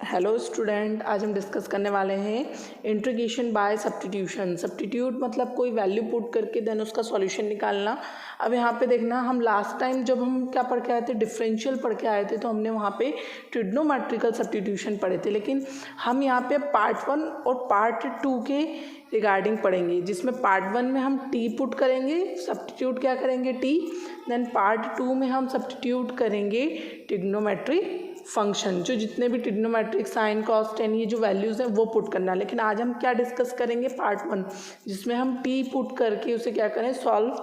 Hello student, आज हम discuss करने वाले हैं इंटीग्रेशन बाय सब्स्टिट्यूशन। सब्स्टिट्यूट मतलब कोई वैल्यू पुट करके देन उसका सॉल्यूशन निकालना। अब यहाँ पे देखना, हम लास्ट टाइम जब हम क्या पढ़ के आए थे, डिफरेंशियल पढ़ के आए थे, तो हमने वहाँ पे ट्रिग्नोमेट्रिकल सब्स्टिट्यूशन पढ़े थे। लेकिन हम यहाँ पे पार्ट 1 और पार्ट 2 के रिगार्डिंग पढ़ेंगे, जिसमें पार्ट 1 में हम टी पुट करेंगे, सब्स्टिट्यूट क्या करेंगे टी, देन पार्ट 2 में हम सब्स्टिट्यूट करेंगे ट्रिग्नोमेट्रिक फंक्शन, जो जितने भी ट्रिग्नोमेट्रिक साइन कॉस टेन ये जो वैल्यूज़ हैं वो पुट करना। लेकिन आज हम क्या डिस्कस करेंगे, पार्ट 1, जिसमें हम टी पुट करके उसे क्या करें, सॉल्व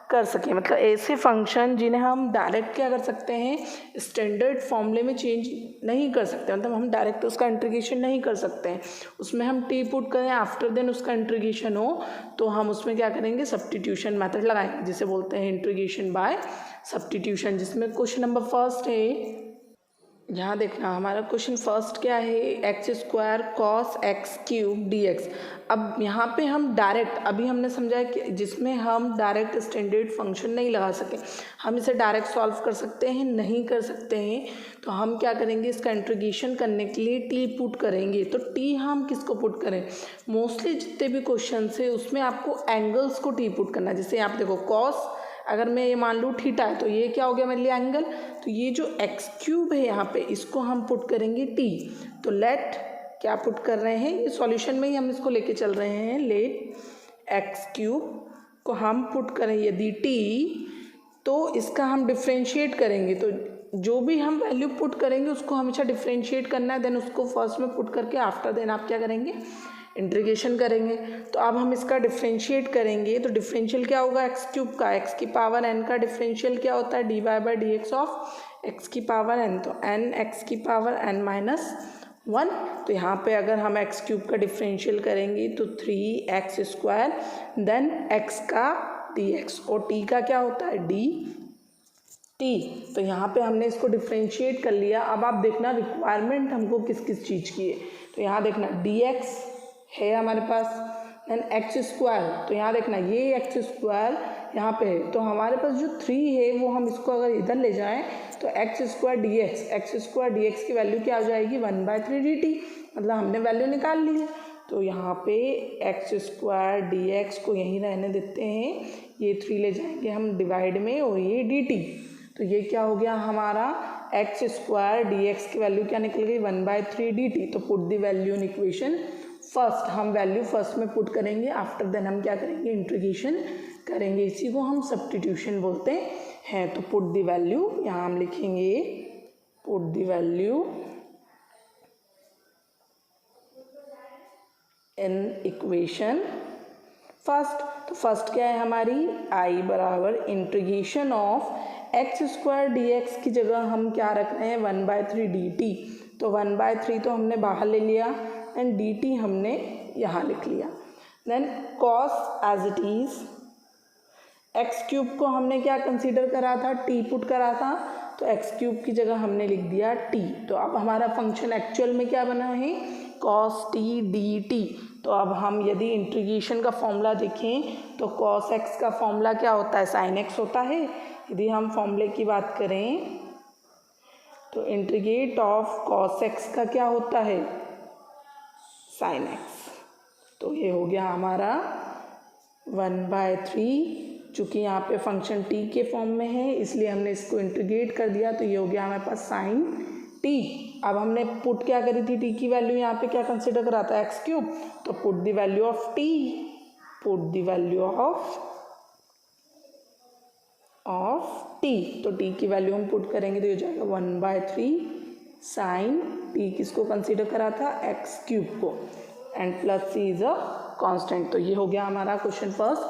कर सकें। मतलब ऐसे फंक्शन जिन्हें हम डायरेक्ट क्या कर सकते हैं, स्टैंडर्ड फॉर्मूले में चेंज नहीं कर सकते, मतलब हम डायरेक्ट उसका इंटीग्रेशन नहीं कर सकते हैं। उसमें हम टी पुट करें, आफ्टर देन उसका इंटीग्रेशन हो तो हम उसमें क्या करेंगे, सब्स्टिट्यूशन मेथड लगाएंगे, जिसे बोलते हैं इंटीग्रेशन बाय सब्स्टिट्यूशन। जिसमें क्वेश्चन नंबर फर्स्ट है, यहाँ देखना हमारा क्वेश्चन फर्स्ट क्या है, x square cos x cube D x. अब यहाँ पे हम डायरेक्ट, अभी हमने समझा है कि जिसमें हम डायरेक्ट स्टैंडर्ड फंक्शन नहीं लगा सके, हम इसे डायरेक्ट सॉल्व कर सकते हैं, नहीं कर सकते हैं, तो हम क्या करेंगे, इसका इंटीग्रेशन करने के लिए टी पुट करेंगे। तो टी हम किसको पुट करें, मोस्टली जितने भी क्वेश्चन है उसमें आपको एंगल्स को टी पुट करना है। जैसे आप देखो, कॉस अगर मैं ये मान लूँ थीटा है, तो ये क्या हो गया मेरे लिए एंगल, तो ये जो एक्स क्यूब है यहाँ पे इसको हम पुट करेंगे टी। तो लेट क्या पुट कर रहे हैं, ये सॉल्यूशन में ही हम इसको लेके चल रहे हैं, लेट एक्स क्यूब को हम पुट करें यदि टी, तो इसका हम डिफ्रेंशिएट करेंगे। तो जो भी हम वैल्यू पुट करेंगे उसको हमेशा डिफ्रेंशिएट करना है, देन उसको फर्स्ट में पुट करके आफ्टर देन आप क्या करेंगे, इंटीग्रेशन करेंगे। तो अब हम इसका डिफ्रेंशिएट करेंगे, तो डिफरेंशियल क्या होगा, एक्स क्यूब का एक्स की पावर एन का डिफरेंशियल क्या होता है, d y by d x of x की पावर एन। तो एन एक्स की पावर एन माइनस 1। तो यहाँ पे अगर हम एक्स क्यूब का डिफरेंशियल करेंगे तो 3x स्क्वायर देन एक्स का डी एक्स, और टी का क्या होता है, डी टी। तो यहाँ पे हमने इसको डिफरेंशिएट कर लिया। अब आप देखना रिक्वायरमेंट हमको किस किस चीज़ की है, तो यहाँ देखना डी एक्स है हमारे पास, देन एक्स स्क्वायर, तो यहाँ देखना ये एक्स स्क्वायर यहाँ पे है, तो हमारे पास जो 3 है वो हम इसको अगर इधर ले जाएं तो एक्स स्क्वायर डी एक्स की वैल्यू क्या आ जाएगी, 1/3 dt, मतलब हमने वैल्यू निकाल ली है। तो यहाँ पे एक्स स्क्वायर डी एक्स को यहीं रहने देते हैं, ये 3 ले जाएंगे हम डिवाइड में, और ये dt, तो ये क्या हो गया हमारा एक्स स्क्वायर डी एक्स की वैल्यू क्या निकल गई, 1/3 dt। तो put the value in equation first, हम वैल्यू फर्स्ट में पुट करेंगे, आफ्टर देन हम क्या करेंगे, इंटीग्रेशन करेंगे। इसी को हम सब्स्टिट्यूशन बोलते हैं। तो पुट द वैल्यू, यहाँ हम लिखेंगे put the value in equation first. तो फर्स्ट क्या है हमारी, आई बराबर integration of x square d x की जगह हम क्या रख रहे हैं, 1/3 dt। तो 1/3 तो हमने बाहर ले लिया, एंड dt हमने यहाँ लिख लिया। Then cos as it is, x cube को हमने क्या कंसीडर करा था, टी पुट करा था, तो एक्स क्यूब की जगह हमने लिख दिया टी। तो अब हमारा फंक्शन एक्चुअल में क्या बना है, कॉस टी डी टी। तो अब हम यदि इंटीग्रेशन का फॉर्मूला देखें तो कॉस एक्स का फॉर्मूला क्या होता है, साइन एक्स होता है। यदि हम फॉर्मूले की बात करें तो इंटीग्रेट ऑफ कॉस एक्स का क्या होता है, साइन एक्स। तो ये हो गया हमारा 1/3, चूँकि यहाँ पे फंक्शन टी के फॉर्म में है इसलिए हमने इसको इंटीग्रेट कर दिया, तो ये हो गया हमारे पास साइन टी। अब हमने पुट क्या करी थी, टी की वैल्यू यहाँ पे क्या कंसिडर करा था, एक्स क्यूब, तो put the value of T, put the value of T. तो टी की वैल्यू हम पुट करेंगे तो ये हो जाएगा 1/3 साइन टी, किसको कंसीडर करा था, एक्स क्यूब को, and plus c is a constant. तो ये हो गया हमारा क्वेश्चन फर्स्ट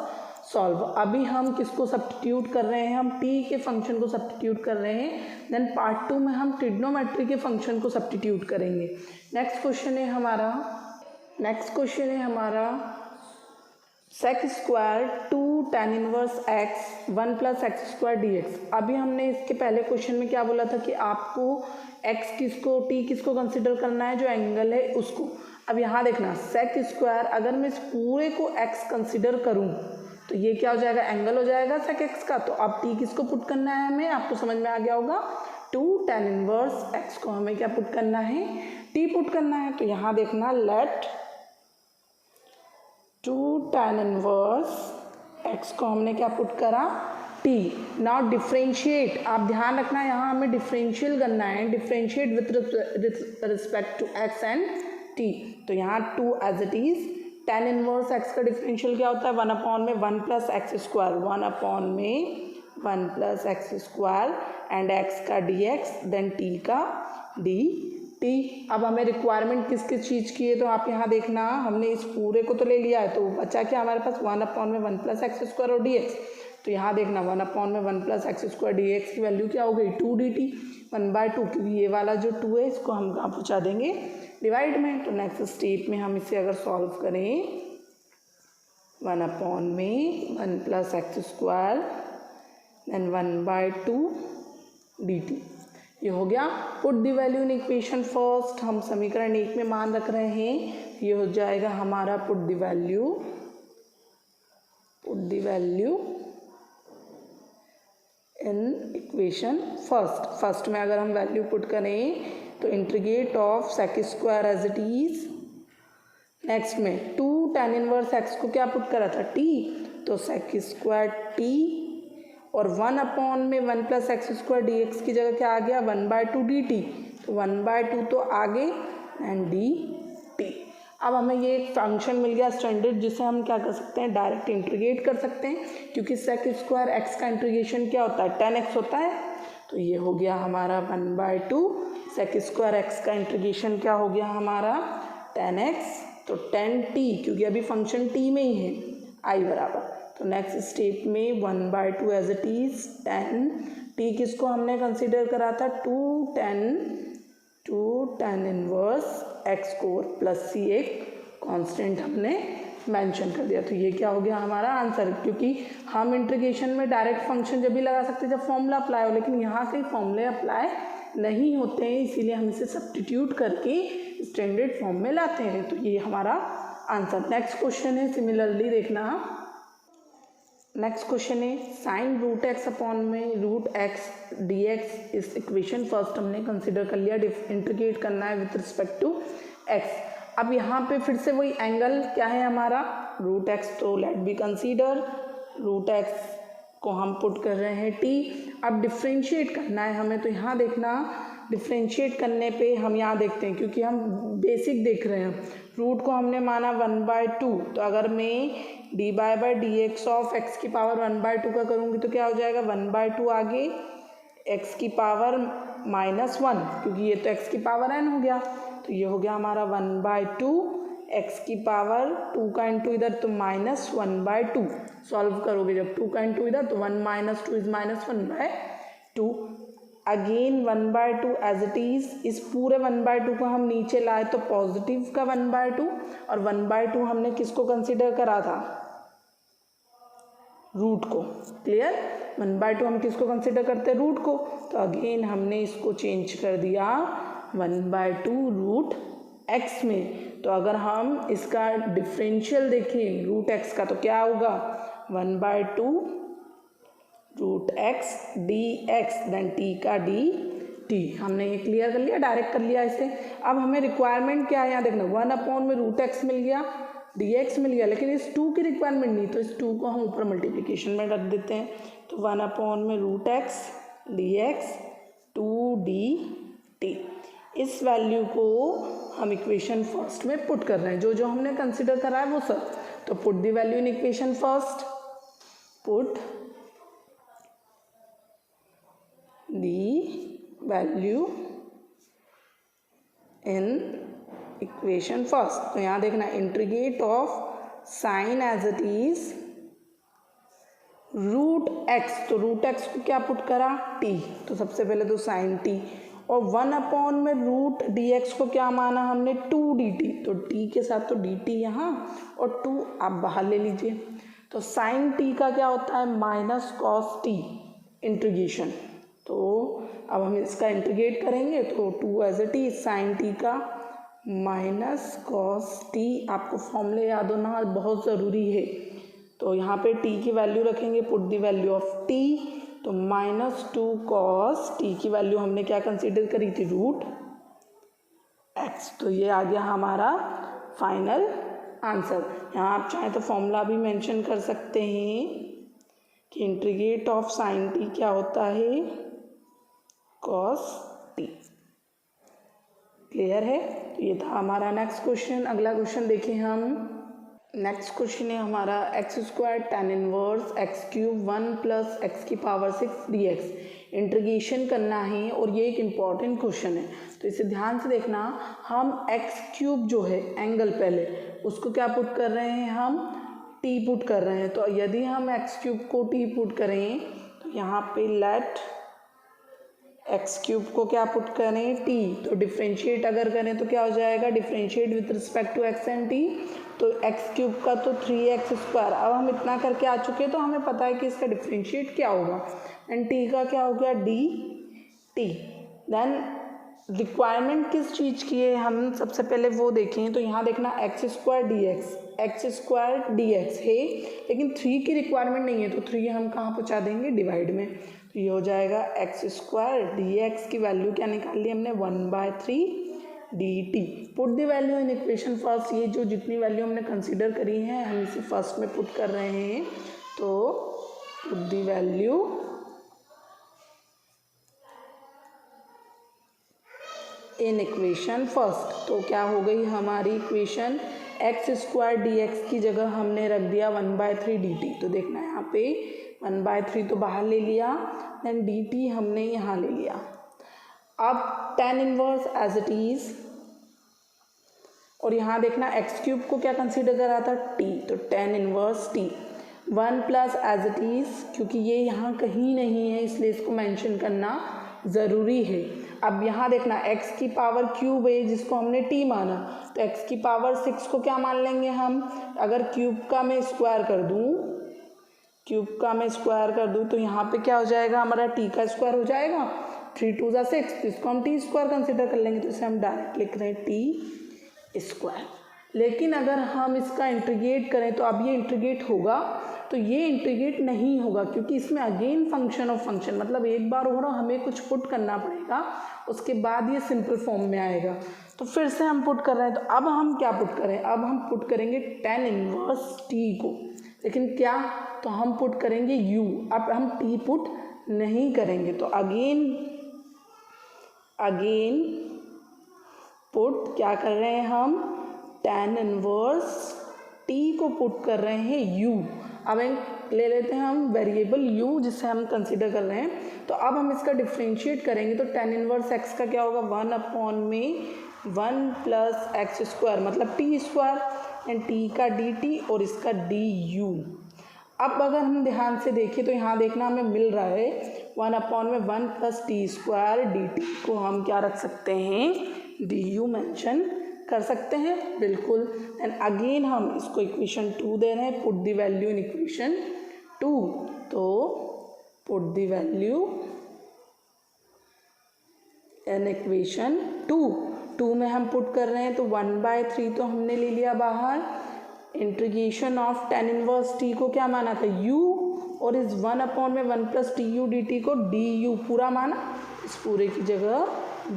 सॉल्व। अभी हम किसको सब्स्टिट्यूट कर रहे हैं, हम टी के फंक्शन को सब्स्टिट्यूट कर रहे हैं, देन पार्ट 2 में हम ट्रिग्नोमेट्री के फंक्शन को सब्स्टिट्यूट करेंगे। नेक्स्ट क्वेश्चन है हमारा sec square 2 tan inverse x 1 + x square d x. अभी हमने इसके पहले क्वेश्चन में क्या बोला था कि आपको एक्स किसको, टी किसको कंसिडर करना है, जो एंगल है उसको। अब यहाँ देखना सेक स्क्वायर, अगर मैं इस पूरे को एक्स कंसिडर करूँ तो ये क्या हो जाएगा, एंगल हो जाएगा सेक एक्स का। तो अब टी किसको पुट करना है हमें, आपको समझ में आ गया होगा, टू tan इनवर्स x को हमें क्या पुट करना है, t पुट करना है। तो यहाँ देखना let to tan inverse x को हमने क्या पुट करा, t। नाउ डिफ्रेंशिएट, आप ध्यान रखना यहाँ हमें डिफरेंशियल करना है, differentiate with respect to x and t। तो यहाँ 2 as it is, tan inverse x का डिफरेंशियल क्या होता है, 1/में 1 प्लस एक्स स्क्वायर, 1/में 1 plus x square and x का dx देन t का dt। अब हमें रिक्वायरमेंट किस किस चीज़ की है, तो आप यहाँ देखना हमने इस पूरे को तो ले लिया है, तो बचा क्या हमारे पास 1/में 1 प्लस एक्स स्क्वायर और dx। तो यहाँ देखना 1/में 1 प्लस एक्स स्क्वायर dx की वैल्यू क्या हो गई, 2 dt, 1/2, क्योंकि ये वाला जो 2 है इसको हम कहाँ पहुँचा देंगे, डिवाइड में। तो नेक्स्ट स्टेप में हम इसे अगर सॉल्व करें, 1/में 1 plus x square then 1/2 dt, ये हो गया। Put the value in equation first, हम समीकरण 1 में मान रख रहे हैं, ये हो जाएगा हमारा put the value in equation first में अगर हम वैल्यू पुट करें तो integrate of sec square as it is, next में 2 tan इनवर्स x को क्या पुट करा था, t, तो सेक स्क्वायर t और 1/में 1 प्लस एक्स स्क्वायर dx की जगह क्या आ गया, 1/2 dt, तो 1/2 तो आगे एंड dt। अब हमें ये एक फंक्शन मिल गया स्टैंडर्ड, जिसे हम क्या कर सकते हैं, डायरेक्ट इंटीग्रेट कर सकते हैं, क्योंकि सेक स्क्वायर x का इंटीग्रेशन क्या होता है, 10x होता है। तो ये हो गया हमारा 1/2, सेक स्क्वायर x का इंटीग्रेशन क्या हो गया हमारा 10x, तो 10t, क्योंकि अभी फंक्शन t में ही है, i बराबर। तो नेक्स्ट स्टेप में 1/2 एज इट इज 10, t किसको हमने कंसीडर करा था, 2 tan इनवर्स x को प्लस c एक कांस्टेंट हमने मेंशन कर दिया। तो ये क्या हो गया हमारा आंसर, क्योंकि हम इंटीग्रेशन में डायरेक्ट फंक्शन जब भी लगा सकते हैं जब फॉर्मूला अप्लाई हो, लेकिन यहाँ कई फॉर्मूले अप्लाई नहीं होते हैं, इसीलिए हम इसे सब्स्टिट्यूट करके स्टैंडर्ड फॉर्म में लाते हैं। तो ये हमारा आंसर। नेक्स्ट क्वेश्चन है, सिमिलरली देखना, नेक्स्ट क्वेश्चन है साइन रूट एक्स अपॉन में रूट एक्स डी एक्स। इस इक्वेशन फर्स्ट हमने कंसिडर कर लिया, इंटीग्रेट करना है विथ रिस्पेक्ट टू एक्स। अब यहाँ पे फिर से वही एंगल क्या है हमारा, रूट एक्स, तो let be consider root x को हम पुट कर रहे हैं टी। अब डिफ्रेंशिएट करना है हमें, तो यहाँ देखना डिफ्रेंशिएट करने पे हम यहाँ देखते हैं, क्योंकि हम बेसिक देख रहे हैं, रूट को हमने माना 1/2, तो अगर मैं dy/dx ऑफ x की पावर 1/2 का करूँगी तो क्या हो जाएगा, 1/2 आगे x की पावर -1, क्योंकि ये तो x की पावर n हो गया, तो ये हो गया हमारा 1/2 x की पावर 2 का इंटू इधर तो -1/2। सॉल्व करोगे जब 2 का इंटू इधर तो 1 - 2 is -1/2। Again 1/2 as it is, इस पूरे 1/2 को हम नीचे लाए तो पॉजिटिव का 1/2, और 1/2 हमने किसको कंसिडर करा था, रूट को। क्लियर, 1/2 हम किसको कंसिडर करते हैं, रूट को। तो अगेन हमने इसको चेंज कर दिया 1/2 रूट एक्स में। तो अगर हम इसका डिफरेंशियल देखें रूट एक्स का तो क्या होगा, 1/2 root x d x then t का डी टी। हमने ये क्लियर कर लिया, डायरेक्ट कर लिया इसे। अब हमें रिक्वायरमेंट क्या है, यहाँ देखना 1/में रूट एक्स मिल गया, डी एक्स मिल गया, लेकिन इस 2 की रिक्वायरमेंट नहीं, तो इस 2 को हम ऊपर मल्टीप्लिकेशन में रख देते हैं। तो 1/में root x d x 2dt। इस वैल्यू को हम इक्वेशन फर्स्ट में पुट कर रहे हैं, जो जो हमने कंसिडर करा है वो सब। तो put the value in equation first, put the value in equation first. तो यहाँ देखना integrate of sine as it is root x, तो रूट एक्स को क्या पुट करा, टी, तो सबसे पहले तो साइन टी, और 1/में रूट डी एक्स को क्या माना हमने 2dt, तो टी के साथ तो dt यहाँ और 2 आप बाहर ले लीजिए। तो साइन टी का क्या होता है, -cos t इंटीग्रेशन। तो अब हम इसका इंटीग्रेट करेंगे तो 2 as it is sine t का -cos t। आपको फॉर्मूले याद होना बहुत ज़रूरी है। तो यहाँ पे t की वैल्यू रखेंगे, put the value of t तो -2 cos t की वैल्यू हमने क्या कंसीडर करी थी, √x। तो ये आ गया हमारा फाइनल आंसर। यहाँ आप चाहें तो फॉर्मूला भी मेंशन कर सकते हैं कि इंटीग्रेट ऑफ साइन t क्या होता है, cos t। क्लियर है। तो ये था हमारा नेक्स्ट क्वेश्चन। अगला क्वेश्चन देखें हम। नेक्स्ट क्वेश्चन है हमारा x² tan inverse x³ 1 + x⁻6 dx। Integration करना है और ये एक इम्पॉर्टेंट क्वेश्चन है, तो इसे ध्यान से देखना। हम x³ जो है एंगल, पहले उसको क्या पुट कर रहे हैं, हम t पुट कर रहे हैं। तो यदि हम x³ को t पुट करें तो यहाँ पे लेट x³ को क्या पुट करें, t। तो डिफ्रेंशिएट अगर करें तो क्या हो जाएगा, differentiate with respect to x and t। तो x³ का तो 3x²। अब हम इतना करके आ चुके हैं तो हमें पता है कि इसका डिफ्रेंशिएट क्या होगा, एंड t का क्या हो गया, dt। देन रिक्वायरमेंट किस चीज़ की है, हम सबसे पहले वो देखें। तो यहाँ देखना x² dx है, लेकिन 3 की रिक्वायरमेंट नहीं है, तो 3 हम कहाँ पहुँचा देंगे, डिवाइड में। तो ये हो जाएगा x² dx की वैल्यू क्या निकाल ली हमने, 1/3 dt। Put the value in equation first. ये जो जितनी वैल्यू हमने कंसीडर करी है हम इसे फर्स्ट में पुट कर रहे हैं। तो put the value in equation first. तो क्या हो गई हमारी इक्वेशन, x² dx की जगह हमने रख दिया 1/3 dt। तो देखना यहाँ पे 1/3 तो बाहर ले लिया, देन dt हमने यहाँ ले लिया। अब tan inverse as it is, और यहाँ देखना x³ को क्या कंसीडर करा था, t। तो tan inverse t 1 plus as it is, क्योंकि ये यहाँ कहीं नहीं है इसलिए इसको मेंशन करना ज़रूरी है। अब यहाँ देखना x³ है जिसको हमने t माना, तो x⁻6 को क्या मान लेंगे हम, अगर क्यूब का मैं स्क्वायर कर दूँ, तो यहाँ पे क्या हो जाएगा हमारा t का स्क्वायर हो जाएगा, 3 2 = 6। तो इसको हम t² कंसिडर कर लेंगे, तो इसे हम डायरेक्ट लिख रहे हैं t²। लेकिन अगर हम इसका इंटीग्रेट करें तो अब ये इंटीग्रेट होगा, तो ये इंटीग्रेट नहीं होगा क्योंकि इसमें अगेन फंक्शन ऑफ फंक्शन, मतलब एक बार हो रहा हमें कुछ पुट करना पड़ेगा, उसके बाद ये सिंपल फॉर्म में आएगा। तो फिर से हम पुट कर रहे हैं, तो अब हम क्या पुट करें, अब हम पुट करेंगे tan इनवर्स t को, लेकिन क्या, तो हम पुट करेंगे u। अब हम t पुट नहीं करेंगे, तो अगेन पुट क्या कर रहे हैं हम, tan इनवर्स t को पुट कर रहे हैं u। अब ले लेते हैं हम वेरिएबल u जिसे हम कंसीडर कर रहे हैं। तो अब हम इसका डिफ्रेंशिएट करेंगे, तो tan इनवर्स x का क्या होगा, 1/1 + x², मतलब t², एंड t का dt और इसका du। अब अगर हम ध्यान से देखें तो यहाँ देखना हमें मिल रहा है 1/1 + t² dt को हम क्या रख सकते हैं, du मेंशन कर सकते हैं, बिल्कुल। एंड अगेन हम इसको इक्वेशन 2 दे रहे हैं, put the value in equation 2। तो put the value in equation 2 में हम पुट कर रहे हैं, तो 1/3 तो हमने ले लिया बाहर। Integration of tan inverse t को क्या माना था, u, और इस 1/1 + tu dt को du पूरा माना, इस पूरे की जगह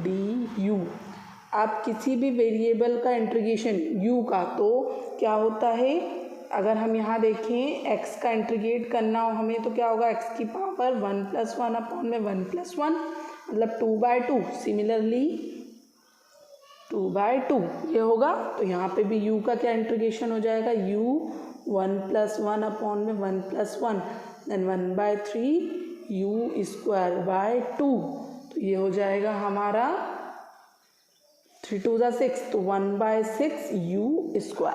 du। आप किसी भी वेरिएबल का इंटीग्रेशन u का, तो क्या होता है, अगर हम यहाँ देखें x का इंटीग्रेट करना हो हमें, तो क्या होगा, x⁻1 + 1/1 + 1 मतलब 2/2। सिमिलरली 2/2 ये होगा, तो यहाँ पे भी u का क्या इंटीग्रेशन हो जाएगा, u 1 + 1/1 + 1 देन 1/3 u²/2। तो ये हो जाएगा हमारा 3 2 = 6, तो 1/6 u²।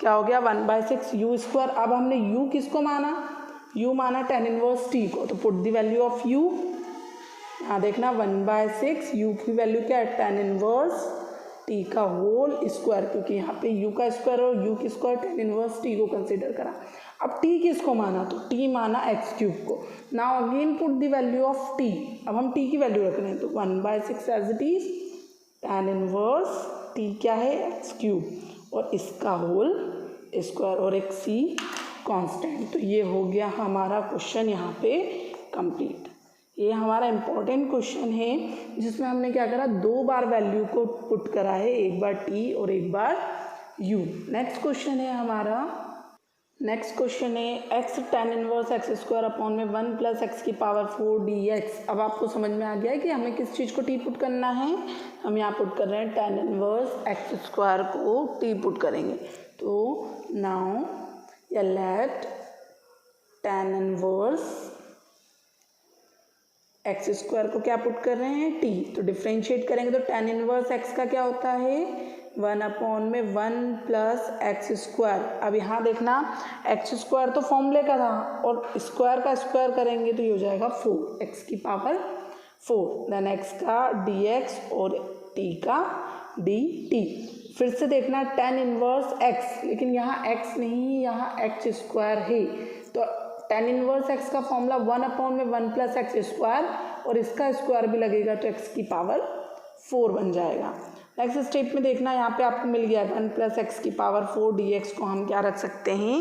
क्या हो गया, 1/6 u²। अब हमने u किसको माना, u माना tan इनवर्स t को, तो put the value of u। यहाँ देखना 1/6 u की वैल्यू क्या है, tan इनवर्स t का होल स्क्वायर, क्योंकि यहाँ पे u का स्क्वायर और u की स्क्वायर tan इनवर्स t को कंसिडर करा। अब t किसको माना, तो t माना x³ को। Now again put the value of t। अब हम t की वैल्यू रख रहे हैं, तो 1/6 as it is tan inverse t क्या है, x³ और इसका होल स्क्वायर और एक c कांस्टेंट। तो ये हो गया हमारा क्वेश्चन यहाँ पे कंप्लीट। ये हमारा इम्पोर्टेंट क्वेश्चन है जिसमें हमने क्या करा, 2 बार वैल्यू को पुट करा है, एक बार टी और एक बार यू। नेक्स्ट क्वेश्चन है हमारा, नेक्स्ट क्वेश्चन है x tan inverse x square upon में 1 प्लस एक्स की पावर 4 dx। अब आपको समझ में आ गया है कि हमें किस चीज़ को टी पुट करना है। हम यहाँ पुट कर रहे हैं tan इनवर्स एक्स स्क्वायर को टी पुट करेंगे। तो नाउ या let tan inverse x square को क्या पुट कर रहे हैं, टी। तो डिफ्रेंशिएट करेंगे तो tan इनवर्स एक्स का क्या होता है, 1 अपॉन में 1 प्लस एक्स स्क्वायर। अब यहाँ देखना एक्स स्क्वायर तो फॉर्मूले का था और स्क्वायर का स्क्वायर करेंगे तो ये हो जाएगा 4 एक्स की पावर 4, देन एक्स का dx और t का dt। फिर से देखना tan इनवर्स एक्स, लेकिन यहाँ x नहीं, यहाँ एक्स स्क्वायर है। तो tan इनवर्स एक्स का फॉर्मूला 1 अपॉन में 1 प्लस एक्स स्क्वायर और इसका स्क्वायर भी लगेगा तो x की पावर 4 बन जाएगा। नेक्स्ट स्टेप में देखना, यहाँ पे आपको मिल गया 1 प्लस एक्स की पावर 4 dx को हम क्या रख सकते हैं,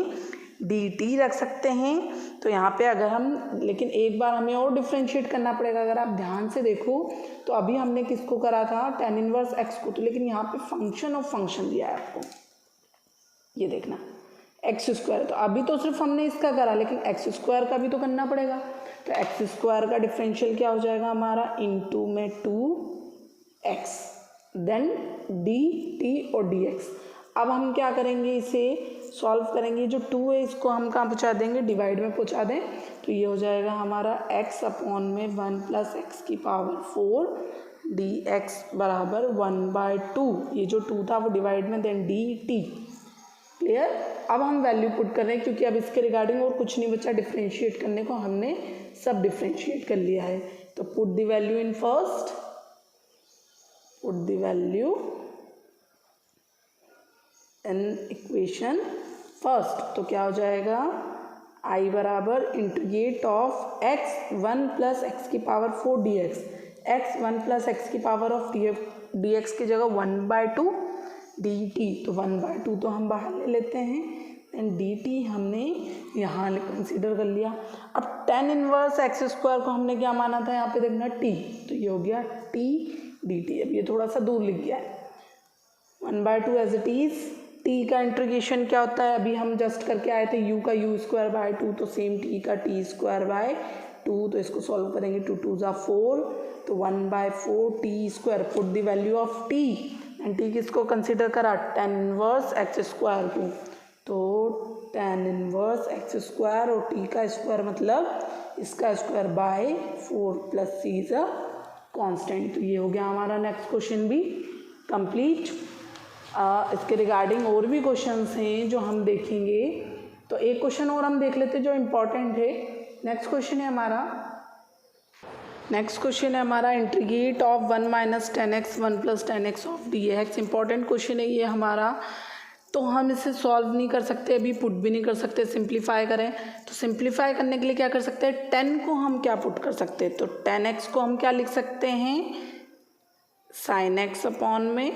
dt रख सकते हैं। तो यहाँ पे अगर हम, लेकिन एक बार हमें और डिफ्रेंशिएट करना पड़ेगा। अगर आप ध्यान से देखो तो अभी हमने किसको करा था, tan इनवर्स एक्स को, तो लेकिन यहाँ पे फंक्शन ऑफ फंक्शन दिया है आपको, ये देखना एक्स स्क्वायर। तो अभी तो सिर्फ हमने इसका करा, लेकिन एक्स स्क्वायर का भी तो करना पड़ेगा। तो एक्स स्क्वायर का डिफरेंशियल क्या हो जाएगा हमारा, इंटू में 2x, देन dt और dx। अब हम क्या करेंगे, इसे सॉल्व करेंगे। जो 2 है इसको हम कहाँ पहुँचा देंगे, डिवाइड में पहुँचा दें। तो ये हो जाएगा हमारा x अपॉन में 1 प्लस एक्स की पावर 4 dx बराबर 1/2। ये जो 2 था वो डिवाइड में, देन dt। क्लियर। अब हम वैल्यू पुट कर रहे हैं क्योंकि अब इसके रिगार्डिंग और कुछ नहीं बचा डिफ्रेंशिएट करने को, हमने सब डिफ्रेंशिएट कर लिया है। तो put the value in first, put the value in equation first. तो क्या हो जाएगा, i बराबर integrate of x 1 plus x की power 4 dx, x 1 plus x की पावर ऑफ dx की जगह 1/2 dt। तो 1/2 तो हम बाहर ले लेते हैं, एंड dt हमने यहाँ कंसीडर कर लिया। अब tan इनवर्स एक्स स्क्वायर को हमने क्या माना था, यहाँ पे देखना t, तो ये हो गया t dt। अब ये थोड़ा सा दूर लिख गया है, 1/2 एज इट इज। t का इंटीग्रेशन क्या होता है, अभी हम जस्ट करके आए थे, u का u स्क्वायर बाय 2, तो सेम t का t स्क्वायर बाय 2। तो इसको सॉल्व करेंगे, 2 2 ज़ा 4, तो 1/4 t square. Put the value of t, and t किसको कंसिडर करा, tan इनवर्स एक्स स्क्वायर को। तो tan इनवर्स एक्स स्क्वायर और t का स्क्वायर मतलब इसका square by 4 plus c is a constant. तो ये हो गया हमारा नेक्स्ट क्वेश्चन भी कंप्लीट। इसके रिगार्डिंग और भी क्वेश्चंस हैं जो हम देखेंगे। तो एक क्वेश्चन और हम देख लेते हैं जो इम्पोर्टेंट है। नेक्स्ट क्वेश्चन है हमारा integrate of 1 minus 10x 1 plus 10x of dx। Important question है ये हमारा। तो हम इसे सॉल्व नहीं कर सकते, अभी पुट भी नहीं कर सकते, सिंप्लीफाई करें। तो सिंप्लीफाई करने के लिए क्या कर सकते हैं, 10 को हम क्या पुट कर सकते हैं, तो 10x को हम क्या लिख सकते हैं, sin x अपॉन में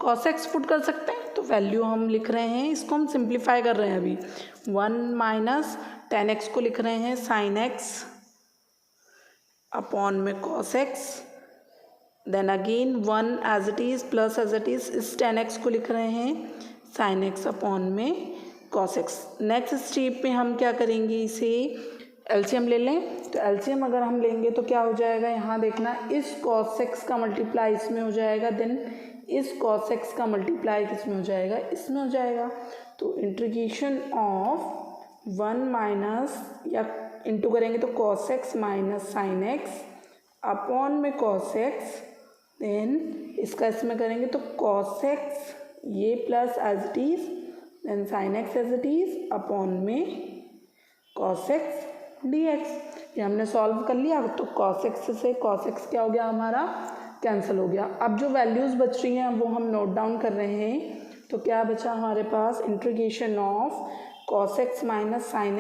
cos x पुट कर सकते हैं। तो वैल्यू हम लिख रहे हैं, इसको हम सिंप्लीफाई कर रहे हैं अभी। 1 माइनस 10x को लिख रहे हैं sin x अपॉन में cos x, then again 1 as it is plus as it is इस 10x को लिख रहे हैं sin x अपॉन में cos x। नेक्स्ट स्टेप में हम क्या करेंगे, इसे एलसीएम ले लें। तो एलसीएम अगर हम लेंगे तो क्या हो जाएगा, यहाँ देखना इस cos x का मल्टीप्लाई इसमें हो जाएगा, देन इस cos x का मल्टीप्लाई किसमें हो जाएगा, इसमें हो जाएगा। तो इंटीग्रेशन ऑफ 1 माइनस या इंटू करेंगे तो cos x minus sine x upon में cos x, देन इसका इसमें करेंगे तो cos x ये plus as it is, then sine x as it is upon में cos x dx। ये हमने सॉल्व कर लिया। तो cos x से cos x क्या हो गया हमारा, कैंसिल हो गया। अब जो वैल्यूज़ बच रही हैं वो हम नोट डाउन कर रहे हैं। तो क्या बचा हमारे पास, integration of cos x minus sine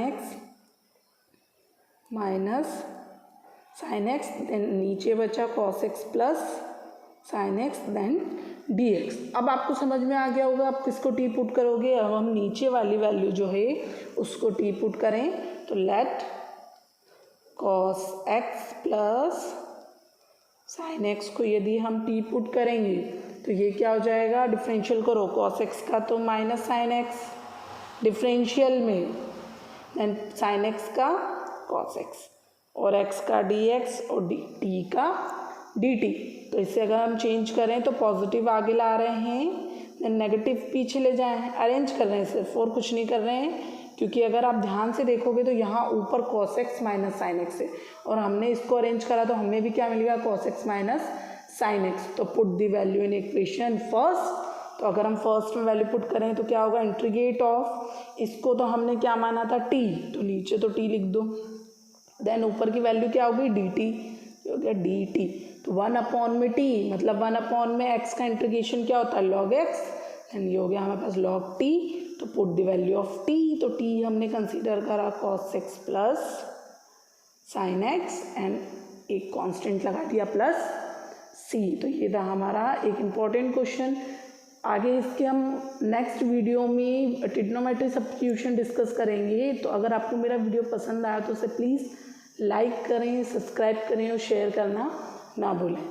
x, then नीचे बचा cos x plus sine x, then dx। अब आपको समझ में आ गया होगा आप किसको टी पुट करोगे। अब हम नीचे वाली वैल्यू जो है उसको टी पुट करें। तो let cos x plus sine x को यदि हम टी पुट करेंगे तो ये क्या हो जाएगा, डिफरेंशियल करो, कॉस एक्स का तो माइनस साइन एक्स डिफरेंशियल में, देन साइन एक्स का कॉस एक्स और एक्स का डी एक्स और टी का डी टी। तो इससे अगर हम चेंज करें तो पॉजिटिव आगे ला रहे हैं, देन नेगेटिव पीछे ले जाएं, अरेंज कर रहे हैं सिर्फ और कुछ नहीं कर रहे हैं। क्योंकि अगर आप ध्यान से देखोगे तो यहाँ ऊपर cos x minus sine x है और हमने इसको अरेंज करा तो हमें भी क्या मिलेगा, cos x minus sine x. तो put the value in equation first. तो अगर हम फर्स्ट में वैल्यू पुट करें तो क्या होगा, इंटीग्रेट ऑफ, इसको तो हमने क्या माना था t, तो नीचे तो t लिख दो, देन ऊपर की वैल्यू क्या होगी dt, हो गया dt। तो 1 में t मतलब 1 में x का इंटीग्रेशन क्या होता है log x, एंड ये हो गया हमारे पास log t। तो put the value of t, तो t हमने कंसीडर करा cos x plus sine x and एक कांस्टेंट लगा दिया प्लस c। तो ये था हमारा एक इम्पॉर्टेंट क्वेश्चन। आगे इसके हम नेक्स्ट वीडियो में ट्रिग्नोमेट्री सब्स्टिट्यूशन डिस्कस करेंगे। तो अगर आपको मेरा वीडियो पसंद आया तो उसे प्लीज़ लाइक करें, सब्सक्राइब करें और शेयर करना ना भूलें।